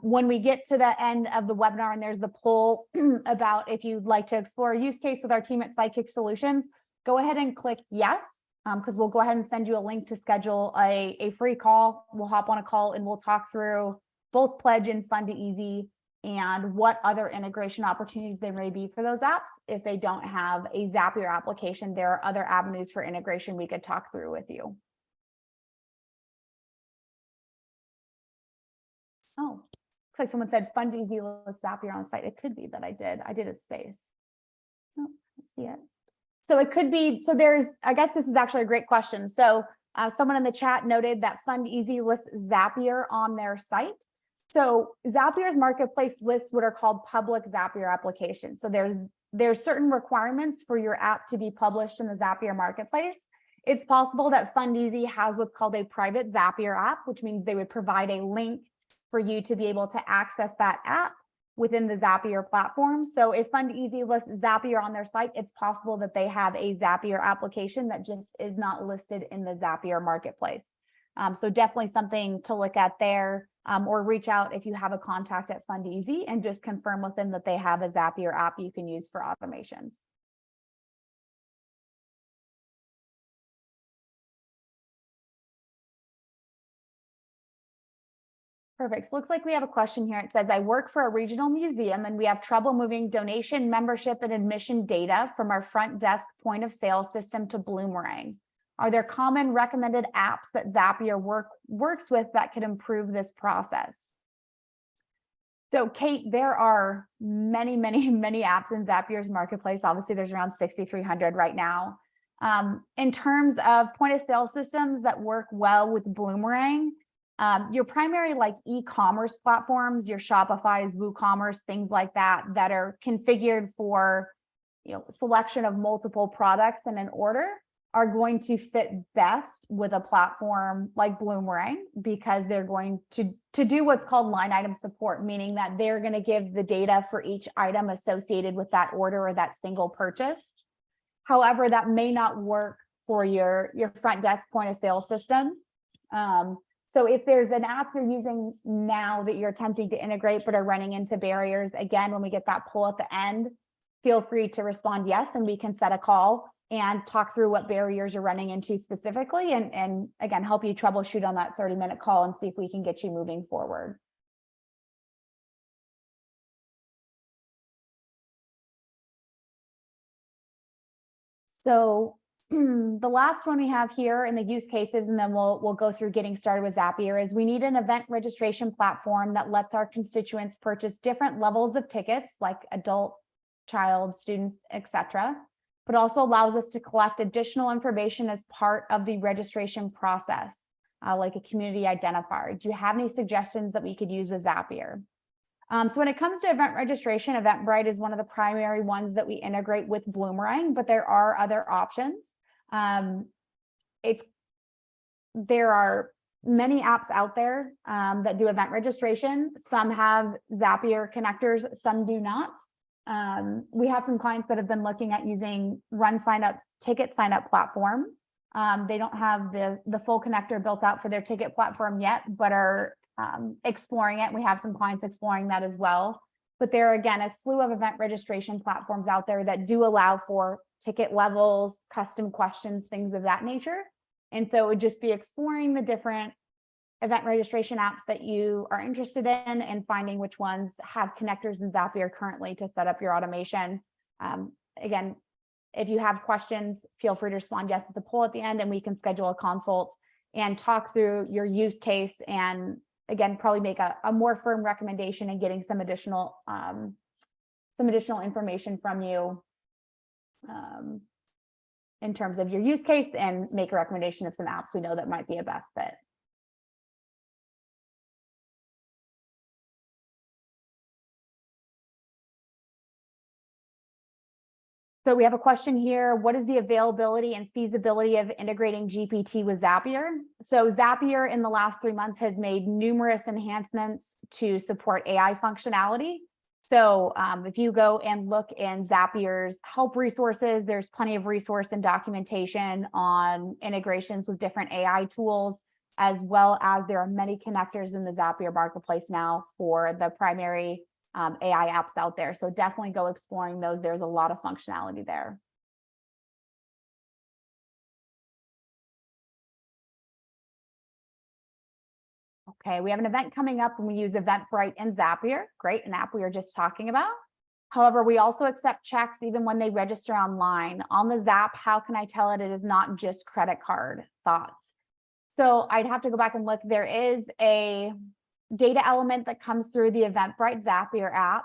When we get to the end of the webinar and there's the poll about if you'd like to explore a use case with our team at Sidekick Solutions, go ahead and click yes, because we'll go ahead and send you a link to schedule a free call. We'll hop on a call and we'll talk through both Pledge and Fund Easy and what other integration opportunities there may be for those apps. If they don't have a Zapier application, there are other avenues for integration we could talk through with you. Oh, looks like someone said Fund Easy with Zapier on the site. It could be that I did a space. So let's see it. So it could be, so there's, I guess this is actually a great question. So someone in the chat noted that Fund Easy lists Zapier on their site. So Zapier's marketplace lists what are called public Zapier applications. So there's certain requirements for your app to be published in the Zapier marketplace. It's possible that Fund Easy has what's called a private Zapier app, which means they would provide a link for you to be able to access that app within the Zapier platform. So if Fund Easy lists Zapier on their site, it's possible that they have a Zapier application that just is not listed in the Zapier marketplace. So definitely something to look at there, or reach out if you have a contact at Fund Easy and just confirm with them that they have a Zapier app you can use for automations. Perfect. So looks like we have a question here. It says, I work for a regional museum and we have trouble moving donation, membership, and admission data from our front desk point of sale system to Bloomerang. Are there common recommended apps that Zapier works with that could improve this process? So Kate, there are many apps in Zapier's marketplace. Obviously, there's around 6,300 right now. In terms of point of sale systems that work well with Bloomerang, your primary like e-commerce platforms, your Shopify's, WooCommerce, things like that, that are configured for, selection of multiple products in an order, are going to fit best with a platform like Bloomerang, because they're going to do what's called line item support, meaning that they're going to give the data for each item associated with that order or that single purchase. However, that may not work for your front desk point of sale system. So if there's an app you're using now that you're attempting to integrate but are running into barriers, again, when we get that poll at the end, feel free to respond yes, and we can set a call and talk through what barriers you're running into specifically, and again, help you troubleshoot on that 30-minute call and see if we can get you moving forward. So the last one we have here in the use cases, and then we'll go through getting started with Zapier, is we need an event registration platform that lets our constituents purchase different levels of tickets, like adult, child, students, etc., but also allows us to collect additional information as part of the registration process, like a community identifier. Do you have any suggestions that we could use with Zapier? So when it comes to event registration, Eventbrite is one of the primary ones that we integrate with Bloomerang, but there are other options. There are many apps out there that do event registration. Some have Zapier connectors, some do not. We have some clients that have been looking at using Run Signup ticket signup platform. They don't have the full connector built out for their ticket platform yet, but are exploring it. We have some clients exploring that as well. But there are, again, a slew of event registration platforms out there that do allow for ticket levels, custom questions, things of that nature. And so it would just be exploring the different event registration apps that you are interested in and finding which ones have connectors in Zapier currently to set up your automation. Again, if you have questions, feel free to respond yes at the poll at the end, and we can schedule a consult and talk through your use case, and again, probably make a more firm recommendation and getting some additional information from you in terms of your use case, and make a recommendation of some apps we know that might be a best fit. So we have a question here. What is the availability and feasibility of integrating GPT with Zapier? So Zapier in the last 3 months has made numerous enhancements to support AI functionality. So if you go and look in Zapier's help resources, there's plenty of resource and documentation on integrations with different AI tools, as well as there are many connectors in the Zapier marketplace now for the primary AI apps out there. So definitely go exploring those. There's a lot of functionality there. Okay, we have an event coming up and we use Eventbrite and Zapier. Great, an app we were just talking about. However, we also accept checks even when they register online. On the Zap, how can I tell it is not just credit card? Thoughts? So I'd have to go back and look. There is a data element that comes through the Eventbrite Zapier app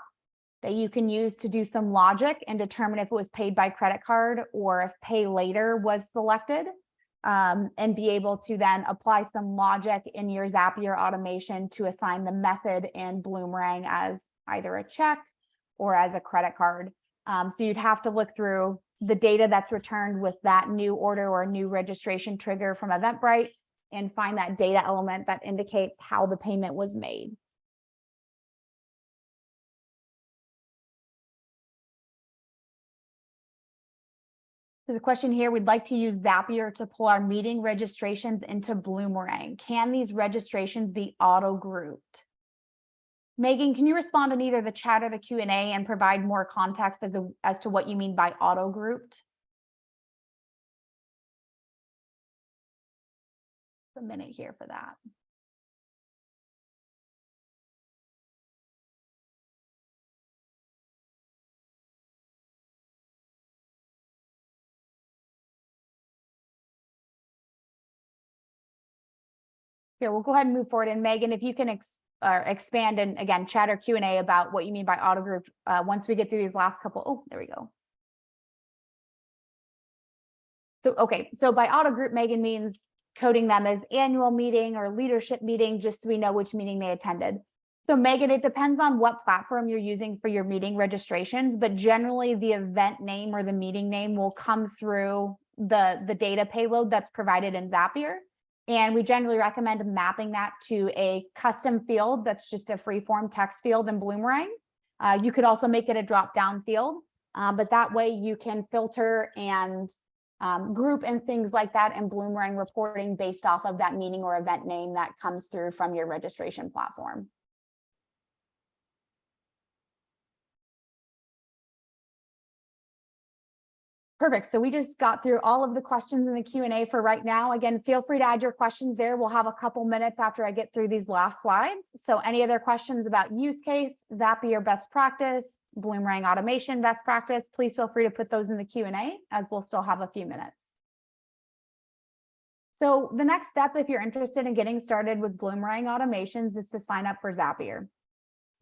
that you can use to do some logic and determine if it was paid by credit card or if pay later was selected, and be able to then apply some logic in your Zapier automation to assign the method in Bloomerang as either a check or as a credit card. So you'd have to look through the data that's returned with that new order or new registration trigger from Eventbrite and find that data element that indicates how the payment was made. There's a question here. We'd like to use Zapier to pull our meeting registrations into Bloomerang. Can these registrations be auto-grouped? Megan, can you respond in either the chat or the Q&A and provide more context as to what you mean by auto-grouped? A minute here for that. Here, we'll go ahead and move forward. And Megan, if you can expand and again, chat or Q&A about what you mean by auto group once we get through these last couple. Oh, there we go. So, okay, so by auto group, Megan means coding them as annual meeting or leadership meeting, just so we know which meeting they attended. So Megan, it depends on what platform you're using for your meeting registrations, but generally the event name or the meeting name will come through the data payload that's provided in Zapier. And we generally recommend mapping that to a custom field that's just a free-form text field in Bloomerang. You could also make it a drop-down field, but that way you can filter and group and things like that in Bloomerang reporting based off of that meeting or event name that comes through from your registration platform. Perfect. So we just got through all of the questions in the Q&A for right now. Again, feel free to add your questions there. We'll have a couple minutes after I get through these last slides. So any other questions about use case, Zapier best practice, Bloomerang automation best practice, please feel free to put those in the Q&A as we'll still have a few minutes. So the next step, if you're interested in getting started with Bloomerang automations, is to sign up for Zapier.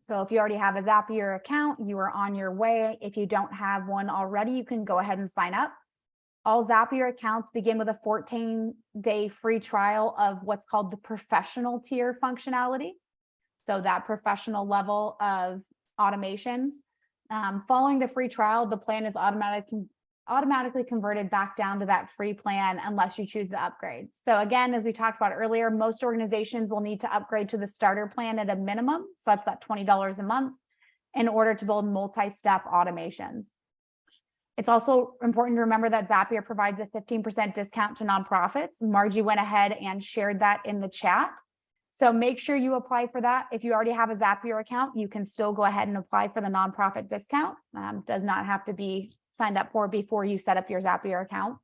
So if you already have a Zapier account, you are on your way. If you don't have one already, you can go ahead and sign up. All Zapier accounts begin with a 14-day free trial of what's called the professional tier functionality. So that professional level of automations. Following the free trial, the plan is automatically converted back down to that free plan unless you choose to upgrade. So again, as we talked about earlier, most organizations will need to upgrade to the starter plan at a minimum. So that's that $20 a month in order to build multi-step automations. It's also important to remember that Zapier provides a 15% discount to nonprofits. Margie went ahead and shared that in the chat. So make sure you apply for that. If you already have a Zapier account, you can still go ahead and apply for the nonprofit discount. Does not have to be signed up for before you set up your Zapier account.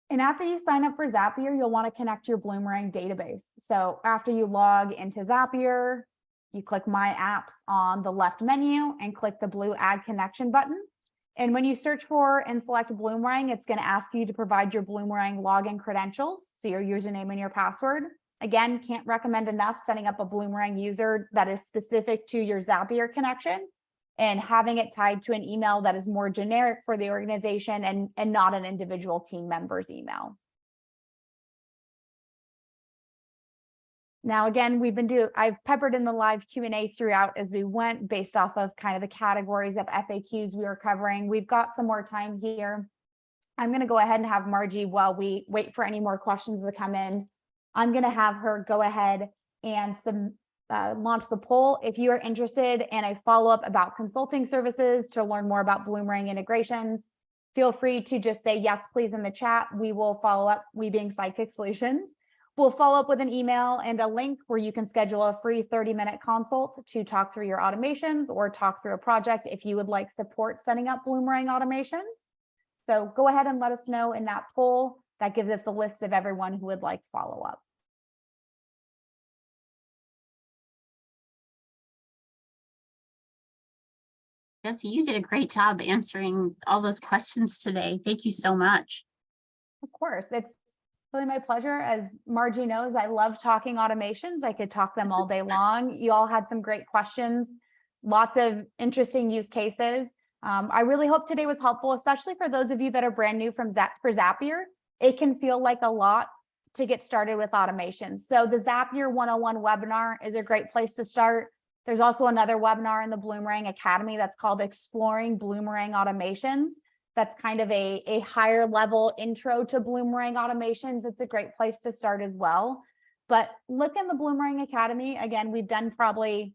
And after you sign up for Zapier, you'll want to connect your Bloomerang database. So after you log into Zapier, you click My Apps on the left menu and click the blue Add Connection button. And when you search for and select Bloomerang, it's going to ask you to provide your Bloomerang login credentials, so your username and your password. Again, can't recommend enough setting up a Bloomerang user that is specific to your Zapier connection and having it tied to an email that is more generic for the organization and not an individual team member's email. Now, again, I've peppered in the live Q&A throughout as we went based off of kind of the categories of FAQs we were covering. We've got some more time here. I'm going to go ahead and have Margie, while we wait for any more questions to come in, I'm going to have her go ahead and launch the poll. If you are interested in a follow-up about consulting services to learn more about Bloomerang integrations, feel free to just say yes, please, in the chat. We will follow up, we being Sidekick Solutions. We'll follow up with an email and a link where you can schedule a free 30-minute consult to talk through your automations or talk through a project if you would like support setting up Bloomerang automations. So go ahead and let us know in that poll. That gives us a list of everyone who would like follow-up. Jesse, you did a great job answering all those questions today. Thank you so much. Of course, it's really my pleasure. As Margie knows, I love talking automations. I could talk them all day long. You all had some great questions, lots of interesting use cases. I really hope today was helpful, especially for those of you that are brand new for Zapier. It can feel like a lot to get started with automations. So the Zapier 101 webinar is a great place to start. There's also another webinar in the Bloomerang Academy that's called Exploring Bloomerang Automations. That's kind of a higher level intro to Bloomerang automations. It's a great place to start as well. But look in the Bloomerang Academy. Again, we've done probably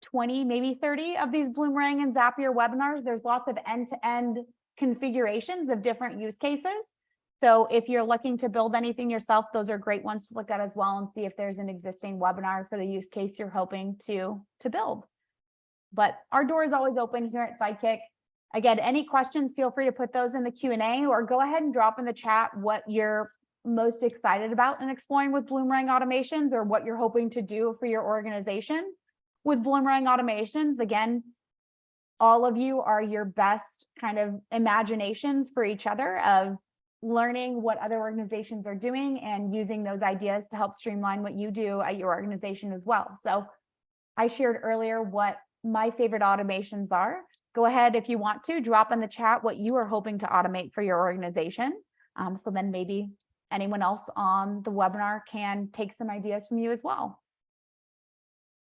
20, maybe 30 of these Bloomerang and Zapier webinars. There's lots of end-to-end configurations of different use cases. So if you're looking to build anything yourself, those are great ones to look at as well and see if there's an existing webinar for the use case you're hoping to build. But our door is always open here at Sidekick. Again, any questions, feel free to put those in the Q&A or go ahead and drop in the chat what you're most excited about in exploring with Bloomerang automations or what you're hoping to do for your organization with Bloomerang automations. Again, all of you are your best kind of imaginations for each other of learning what other organizations are doing and using those ideas to help streamline what you do at your organization as well. So I shared earlier what my favorite automations are. Go ahead, if you want to, drop in the chat what you are hoping to automate for your organization. So then maybe anyone else on the webinar can take some ideas from you as well.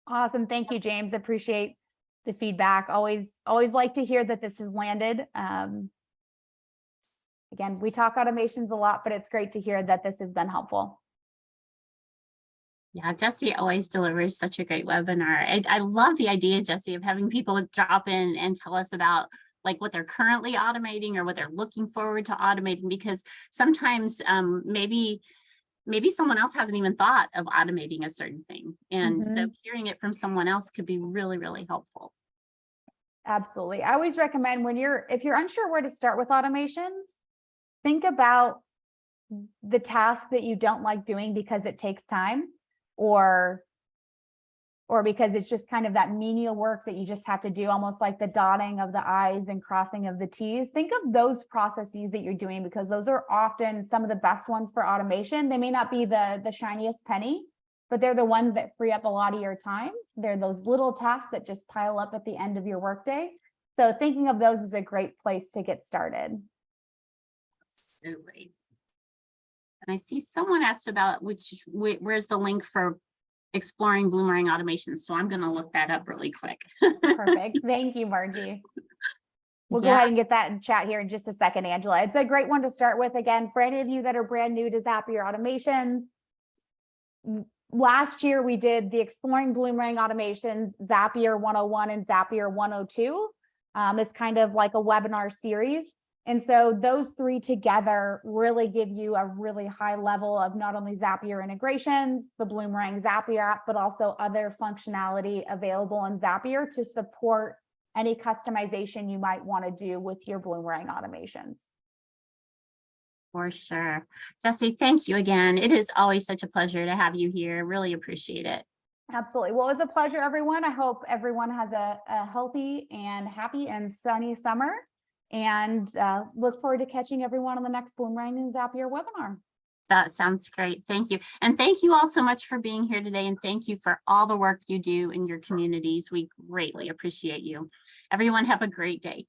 Awesome. Thank you, James. Appreciate the feedback. Always like to hear that this has landed. Again, we talk automations a lot, but it's great to hear that this has been helpful. Yeah, Jesse always delivers such a great webinar. I love the idea, Jesse, of having people drop in and tell us about like what they're currently automating or what they're looking forward to automating, because sometimes maybe someone else hasn't even thought of automating a certain thing. And so hearing it from someone else could be really, really helpful. Absolutely. I always recommend if you're unsure where to start with automations, think about the task that you don't like doing because it takes time or because it's just kind of that menial work that you just have to do, almost like the dotting of the I's and crossing of the T's. Think of those processes that you're doing because those are often some of the best ones for automation. They may not be the shiniest penny, but they're the ones that free up a lot of your time. They're those little tasks that just pile up at the end of your workday. So thinking of those is a great place to get started. Absolutely. And I see someone asked about where's the link for exploring Bloomerang automations. So I'm going to look that up really quick. Perfect. Thank you, Margie. We'll go ahead and get that in chat here in just a second, Angela. It's a great one to start with. Again, for any of you that are brand new to Zapier automations, last year we did the Exploring Bloomerang Automations, Zapier 101 and Zapier 102. It's kind of like a webinar series. And so those three together really give you a really high level of not only Zapier integrations, the Bloomerang Zapier app, but also other functionality available in Zapier to support any customization you might want to do with your Bloomerang automations. For sure. Jessie, thank you again. It is always such a pleasure to have you here. Really appreciate it. Absolutely. Well, it was a pleasure, everyone. I hope everyone has a healthy and happy and sunny summer, and look forward to catching everyone on the next Bloomerang and Zapier webinar. That sounds great. Thank you. And thank you all so much for being here today. And thank you for all the work you do in your communities. We greatly appreciate you. Everyone have a great day.